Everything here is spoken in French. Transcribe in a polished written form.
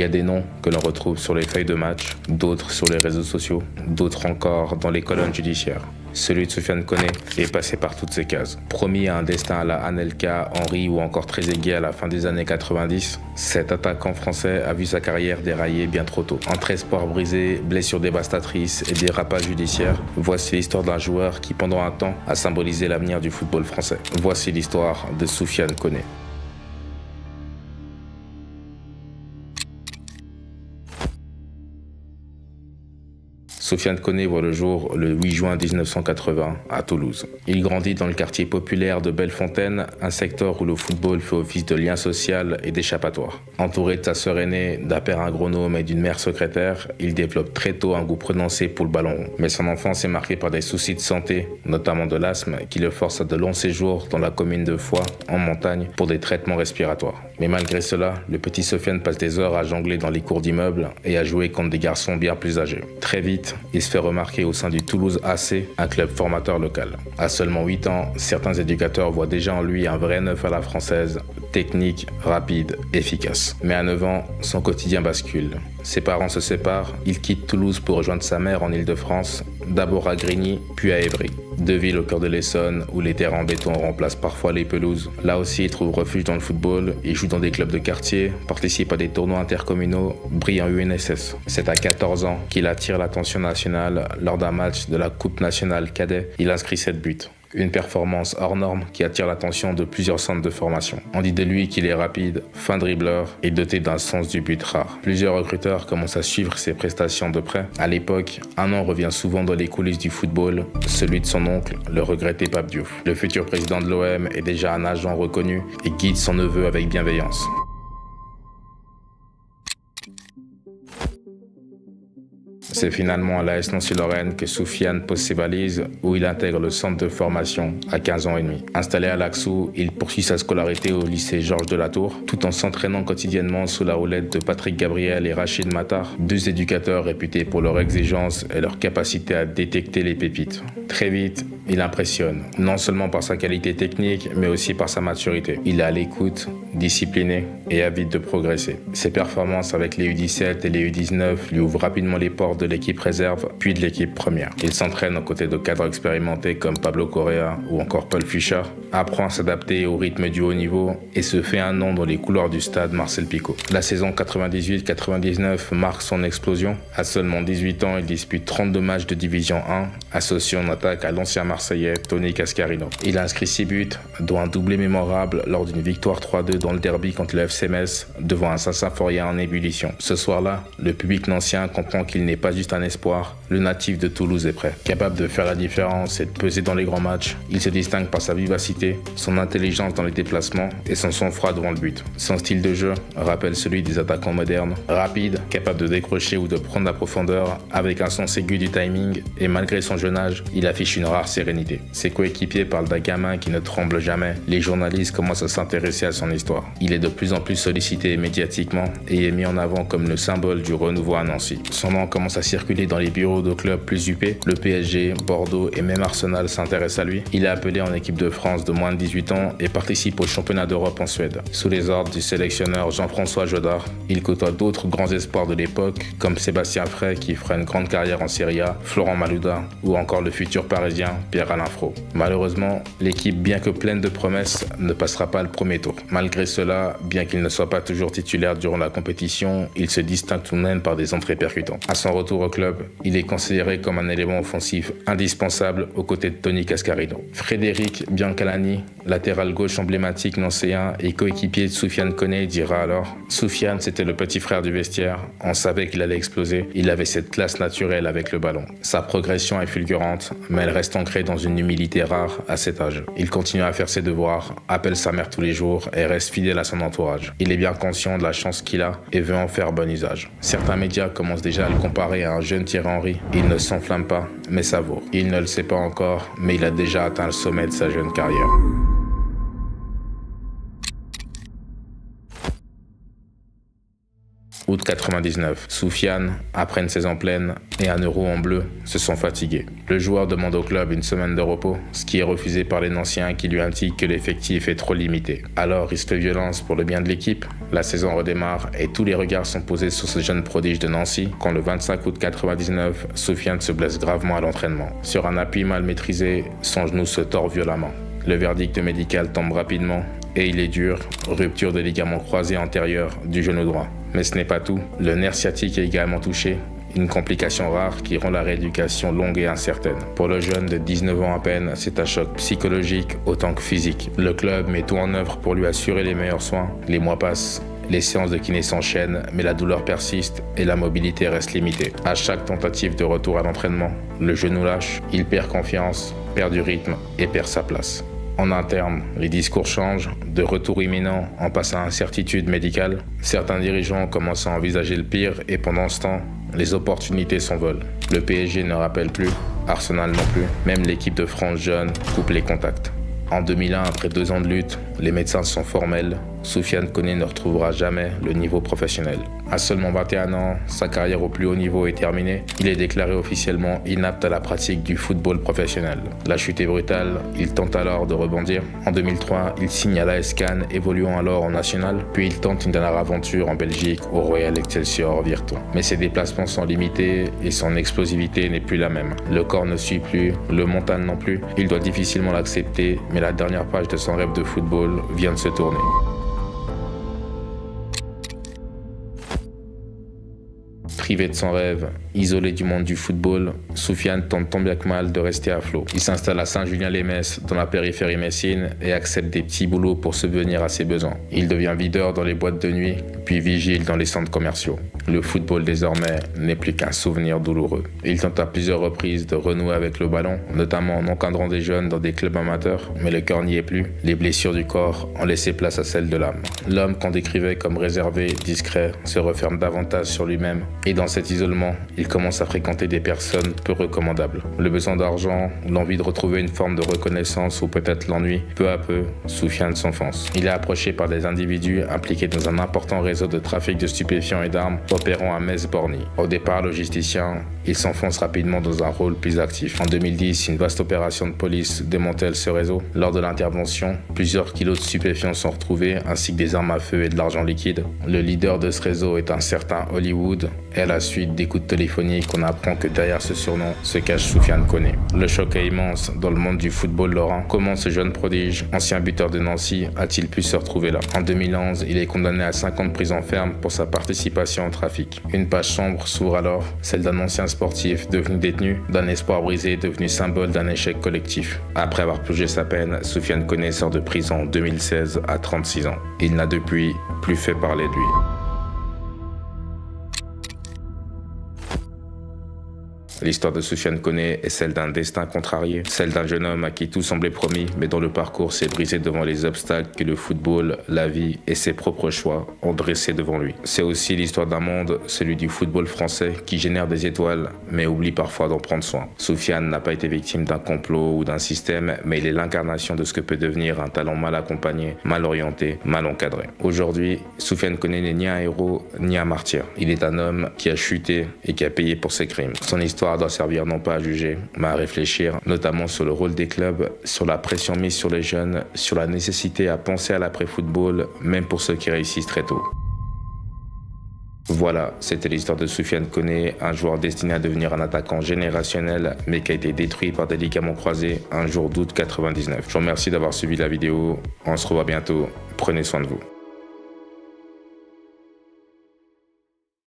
y a des noms que l'on retrouve sur les feuilles de match, d'autres sur les réseaux sociaux, d'autres encore dans les colonnes judiciaires. Celui de Soufiane Koné est passé par toutes ces cases. Promis à un destin à la Anelka, Henry ou encore Trezeguet à la fin des années 90, cet attaquant français a vu sa carrière dérailler bien trop tôt. Entre espoirs brisés, blessures dévastatrices et dérapages judiciaires, voici l'histoire d'un joueur qui pendant un temps a symbolisé l'avenir du football français. Voici l'histoire de Soufiane Koné. Soufiane Koné voit le jour le 8 juin 1980 à Toulouse. Il grandit dans le quartier populaire de Bellefontaine, un secteur où le football fait office de lien social et d'échappatoire. Entouré de sa sœur aînée, d'un père agronome et d'une mère secrétaire, il développe très tôt un goût prononcé pour le ballon rond. Mais son enfance est marquée par des soucis de santé, notamment de l'asthme, qui le force à de longs séjours dans la commune de Foix, en montagne, pour des traitements respiratoires. Mais malgré cela, le petit Soufiane passe des heures à jongler dans les cours d'immeubles et à jouer contre des garçons bien plus âgés. Très vite, il se fait remarquer au sein du Toulouse AC, un club formateur local. À seulement 8 ans, certains éducateurs voient déjà en lui un vrai neuf à la française, technique, rapide, efficace. Mais à 9 ans, son quotidien bascule. Ses parents se séparent, il quitte Toulouse pour rejoindre sa mère en Île-de-France, d'abord à Grigny, puis à Évry. Deux villes au cœur de l'Essonne, où les terrains en béton remplacent parfois les pelouses. Là aussi, il trouve refuge dans le football, il joue dans des clubs de quartier, participe à des tournois intercommunaux, brille en UNSS. C'est à 14 ans qu'il attire l'attention nationale lors d'un match de la Coupe nationale cadet. Il inscrit 7 buts. Une performance hors norme qui attire l'attention de plusieurs centres de formation. On dit de lui qu'il est rapide, fin dribbleur et doté d'un sens du but rare. Plusieurs recruteurs commencent à suivre ses prestations de près. À l'époque, un nom revient souvent dans les coulisses du football, celui de son oncle, le regretté Pape Diouf. Le futur président de l'OM est déjà un agent reconnu et guide son neveu avec bienveillance. C'est finalement à l'AS Nancy-Lorraine que Soufiane pose ses valises, où il intègre le centre de formation à 15 ans et demi. Installé à Laxou, il poursuit sa scolarité au lycée Georges de la Tour, tout en s'entraînant quotidiennement sous la houlette de Patrick Gabriel et Rachid Matar, deux éducateurs réputés pour leur exigence et leur capacité à détecter les pépites. Très vite, il impressionne, non seulement par sa qualité technique, mais aussi par sa maturité. Il est à l'écoute, discipliné et avide de progresser. Ses performances avec les U17 et les U19 lui ouvrent rapidement les portes de l'équipe réserve, puis de l'équipe première. Il s'entraîne aux côtés de cadres expérimentés comme Pablo Correa ou encore Paul Fischer, apprend à s'adapter au rythme du haut niveau et se fait un nom dans les couloirs du stade Marcel Picot. La saison 98-99 marque son explosion. À seulement 18 ans, il dispute 32 matchs de Division 1, associé en attaque à l'ancien Marseillais Tony Cascarino. Il a inscrit 6 buts, dont un doublé mémorable lors d'une victoire 3-2 dans le derby contre le FC Metz, devant un Saint-Symphorien en ébullition. Ce soir-là, le public nancien comprend qu'il n'est pas juste un espoir, le natif de Toulouse est prêt. Capable de faire la différence et de peser dans les grands matchs, il se distingue par sa vivacité, son intelligence dans les déplacements et son sang-froid devant le but. Son style de jeu rappelle celui des attaquants modernes, rapide, capable de décrocher ou de prendre la profondeur, avec un sens aigu du timing, et malgré son jeune âge, il affiche une rare sérénité. Ses coéquipiers parlent d'un gamin qui ne tremble jamais. Les journalistes commencent à s'intéresser à son histoire. Il est de plus en plus sollicité médiatiquement et est mis en avant comme le symbole du renouveau à Nancy. Son nom commence à circuler dans les bureaux de clubs plus huppés. Le PSG, Bordeaux et même Arsenal s'intéressent à lui. Il est appelé en équipe de France de moins de 18 ans et participe au championnat d'Europe en Suède. Sous les ordres du sélectionneur Jean-François Jodard, il côtoie d'autres grands espoirs de l'époque comme Sébastien Frey qui fera une grande carrière en Serie A, Florent Malouda ou encore le futur parisien Pierre-Alain Frot. Malheureusement, l'équipe, bien que pleine de promesses, ne passera pas le premier tour. Malgré cela, bien qu'il ne soit pas toujours titulaire durant la compétition, il se distingue tout de même par des entrées percutantes. À son retour au club, il est considéré comme un élément offensif indispensable aux côtés de Tony Cascarino. Frédéric Biancalani, latéral gauche emblématique nancéen et coéquipier de Soufiane Koné, dira alors « Soufiane, c'était le petit frère du vestiaire, on savait qu'il allait exploser, il avait cette classe naturelle avec le ballon. Sa progression est fulgurante, mais elle reste ancrée dans une humilité rare à cet âge. Il continue à faire ses devoirs, appelle sa mère tous les jours et reste fidèle à son entourage. Il est bien conscient de la chance qu'il a et veut en faire bon usage. Certains médias commencent déjà à le comparer à un jeune Thierry Henry. Il ne s'enflamme pas, mais savoure. Il ne le sait pas encore, mais il a déjà atteint le sommet de sa jeune carrière. Août 99. Soufiane, après une saison pleine et un euro en bleu, se sont fatigués. Le joueur demande au club une semaine de repos, ce qui est refusé par les Nanciens qui lui indiquent que l'effectif est trop limité. Alors il se fait violence pour le bien de l'équipe. La saison redémarre et tous les regards sont posés sur ce jeune prodige de Nancy quand le 25 août 99, Soufiane se blesse gravement à l'entraînement. Sur un appui mal maîtrisé, son genou se tord violemment. Le verdict médical tombe rapidement et il est dur, rupture des ligaments croisés antérieurs du genou droit. Mais ce n'est pas tout, le nerf sciatique est également touché, une complication rare qui rend la rééducation longue et incertaine. Pour le jeune de 19 ans à peine, c'est un choc psychologique autant que physique. Le club met tout en œuvre pour lui assurer les meilleurs soins. Les mois passent, les séances de kiné s'enchaînent, mais la douleur persiste et la mobilité reste limitée. À chaque tentative de retour à l'entraînement, le genou lâche, il perd confiance, perd du rythme et perd sa place. En interne, les discours changent, de retour imminent en passant à incertitude médicale. Certains dirigeants commencent à envisager le pire et pendant ce temps, les opportunités s'envolent. Le PSG ne rappelle plus, Arsenal non plus, même l'équipe de France jeune coupe les contacts. En 2001, après 2 ans de lutte, les médecins sont formels. Soufiane Koné ne retrouvera jamais le niveau professionnel. À seulement 21 ans, sa carrière au plus haut niveau est terminée. Il est déclaré officiellement inapte à la pratique du football professionnel. La chute est brutale, il tente alors de rebondir. En 2003, il signe à l'AS Cannes, évoluant alors en national. Puis il tente une dernière aventure en Belgique, au Royal Excelsior Virton. Mais ses déplacements sont limités et son explosivité n'est plus la même. Le corps ne suit plus, le mental non plus. Il doit difficilement l'accepter, mais la dernière page de son rêve de football vient de se tourner. Privé de son rêve, isolé du monde du football, Soufiane tente tant bien que mal de rester à flot. Il s'installe à Saint-Julien-lès-Metz, dans la périphérie messine, et accepte des petits boulots pour subvenir à ses besoins. Il devient videur dans les boîtes de nuit, puis vigile dans les centres commerciaux. Le football désormais n'est plus qu'un souvenir douloureux. Il tente à plusieurs reprises de renouer avec le ballon, notamment en encadrant des jeunes dans des clubs amateurs, mais le cœur n'y est plus. Les blessures du corps ont laissé place à celles de l'âme. L'homme qu'on décrivait comme réservé, discret, se referme davantage sur lui-même, et dans cet isolement, il commence à fréquenter des personnes peu recommandables. Le besoin d'argent, l'envie de retrouver une forme de reconnaissance ou peut-être l'ennui, peu à peu, Soufiane s'enfonce. Il est approché par des individus impliqués dans un important réseau de trafic de stupéfiants et d'armes opérant à Metz-Borny. Au départ logisticien, il s'enfonce rapidement dans un rôle plus actif. En 2010, une vaste opération de police démantèle ce réseau. Lors de l'intervention, plusieurs kilos de stupéfiants sont retrouvés, ainsi que des armes à feu et de l'argent liquide. Le leader de ce réseau est un certain Hollywood, et à la suite d'écoutes téléphoniques, on apprend que derrière ce surnom se cache Soufiane Koné. Le choc est immense dans le monde du football lorrain. Comment ce jeune prodige, ancien buteur de Nancy, a-t-il pu se retrouver là? En 2011, il est condamné à 5 ans de prison ferme pour sa participation au trafic. Une page sombre s'ouvre alors, celle d'un ancien sportif devenu détenu, d'un espoir brisé devenu symbole d'un échec collectif. Après avoir purgé sa peine, Soufiane Koné sort de prison en 2016 à 36 ans. Il n'a depuis plus fait parler de lui. L'histoire de Soufiane Koné est celle d'un destin contrarié, celle d'un jeune homme à qui tout semblait promis, mais dont le parcours s'est brisé devant les obstacles que le football, la vie et ses propres choix ont dressés devant lui. C'est aussi l'histoire d'un monde, celui du football français, qui génère des étoiles, mais oublie parfois d'en prendre soin. Soufiane n'a pas été victime d'un complot ou d'un système, mais il est l'incarnation de ce que peut devenir un talent mal accompagné, mal orienté, mal encadré. Aujourd'hui, Soufiane Koné n'est ni un héros, ni un martyr. Il est un homme qui a chuté et qui a payé pour ses crimes. Son histoire doit servir non pas à juger, mais à réfléchir, notamment sur le rôle des clubs, sur la pression mise sur les jeunes, sur la nécessité à penser à l'après-football, même pour ceux qui réussissent très tôt. Voilà, c'était l'histoire de Soufiane Koné, un joueur destiné à devenir un attaquant générationnel, mais qui a été détruit par des ligaments croisés un jour d'août 99. Je vous remercie d'avoir suivi la vidéo, on se revoit bientôt, prenez soin de vous.